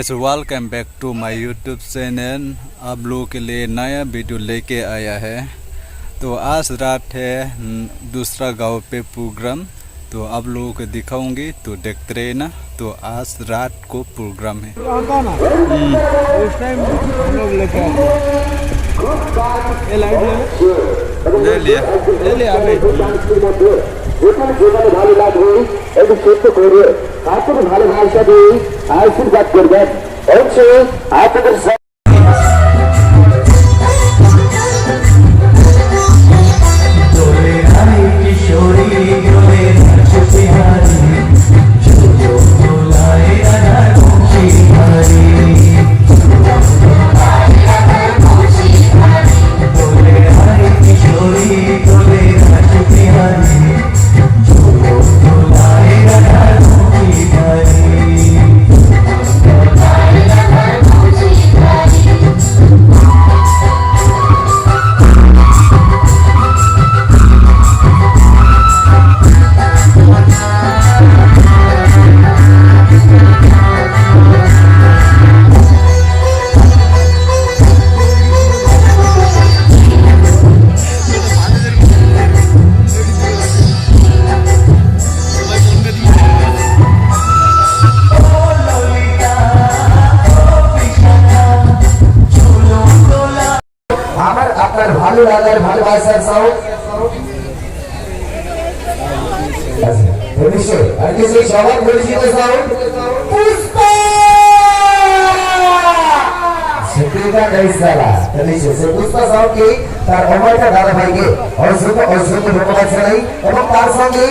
Guys welcome back to my YouTube channel. आप लोगों के लिए नया वीडियो लेके आया है। तो आज रात है दूसरा गांव पे प्रोग्राम, तो आप लोगों को दिखाऊंगी, तो देखते रहे ना। तो आज रात को प्रोग्राम है। उस टाइम हम लोग लेके ये लाइट ले लिया ভালো লাগবে একটু সত্য করে আপনাদের ভালোবাসা দিয়ে আশীর্বাদ করবেন হচ্ছে আপনাদের আপনার ভালো লাগার ভালোবাসার সাউন্ড নিশ্চয় আর কিছু সবার পরিচিত সাউন্ড পুষ্পা সেটা গাইসালা নিশ্চয় সে পুষ্পা সাউন্ড কি তার অমরটা দাদা ভাইকে অসংখ্য ধন্যবাদ জানাই এবং তার সঙ্গে